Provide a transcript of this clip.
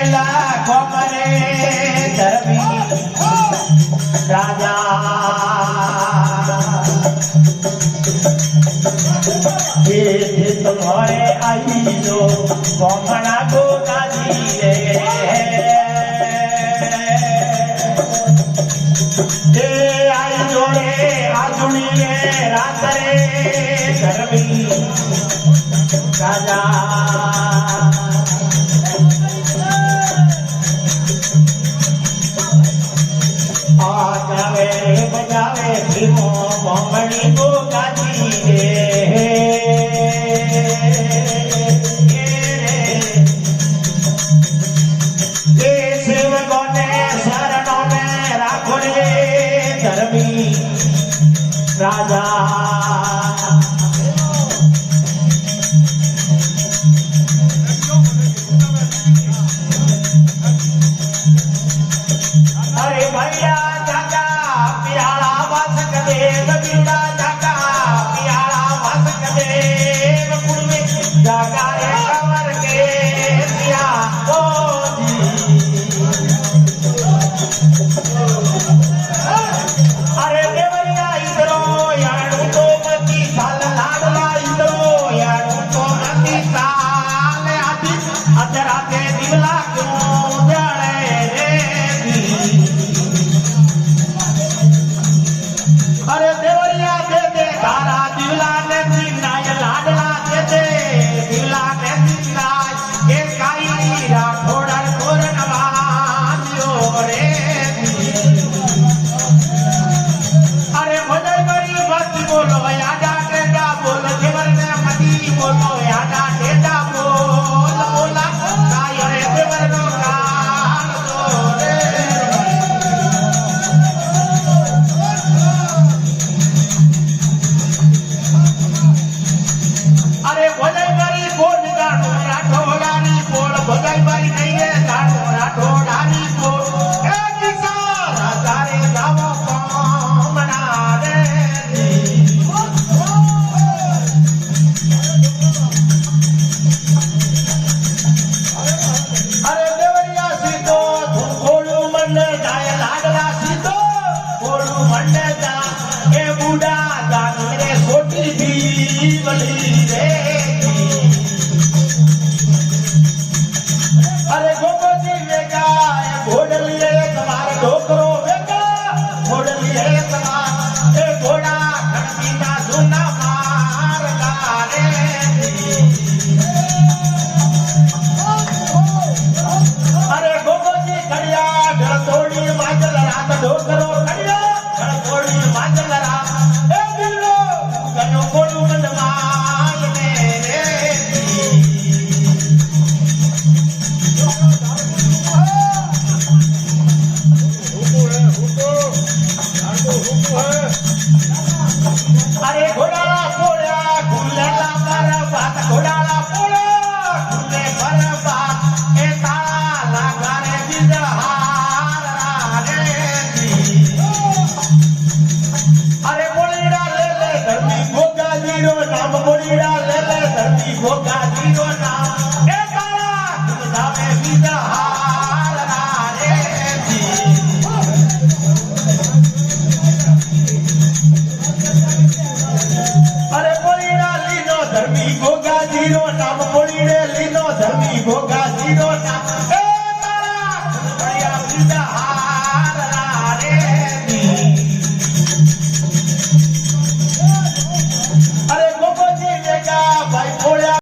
વેલા કોમરે ધર્મી રાજા तुम्हारे आई जो कोमना गोदाजी रे आई जोड़े आजुड़ी रे रात रे धर्मी राजा आजावे बजावे भीमो कोमणी गोदाजी रे राजा अरे भैया जागा पियाला बस कदे बीड़ा जागा पियाला बस कदे कुड़वे जागा रे कमर के पिया ओ जी अरे देवरिया इधरो यारू तो मती साल लाडला इधरो यारू तो मती साल आदि अधराते दिवला क्यों जाने रे अरे देवरिया दे दे तारा दिवला ने दिना ये लाडला दे दे दिवला ने दिना ये काई राठोड़ा कोर नवानियो रे अरे भजन करी मत बोलो यादा टेढ़ा बोल देवर ने मती बोलो यादा टेढ़ा बोल बोला काय रे देवर नो कान दो रे अरे भजन करी बोल गानो राठोड़ानी बोल भजन करी नहीं है गानो राठोड़ानी बोल ए किसा राजा रे जावो कोमना रे अरे देवरिया सीतो तू कोलू मन जाय लाडला सीतो कोलू मन जा ए बूढ़ा जान रे छोटी भी बली रे अरे गोगोजी वेगा ए घोड़लिए तुम्हारे ढोकरो वेगा घोड़लिए तुम्हार ए घोड़ा खड़कीना सुना मार रे अरे गोगोजी खड़िया ढड़तोड़ी माजल रात ढोकरो खड़िया ढड़तोड़ी माजल रात ए बिल्लो गनो कोडू मन माय मेरे अरे घोड़ाला पोड़ा खुलेला पर बात घोड़ाला पोड़ा खुले पर बात ए ताला लगा रे बिजहार रे अरे बोलीड़ा ले ले धरती गोगा जीरो नाम बोलीड़ा ले ले धरती गोगा जीरो नाम ए ताला खुदा में बिजहार रे अरे बोलीड़ा लीनो धर्मी गोगा जीरो नाम बोलीड़े लीनो धर्मी गोगा जीरो नाम ए तारा बढ़िया बिजहार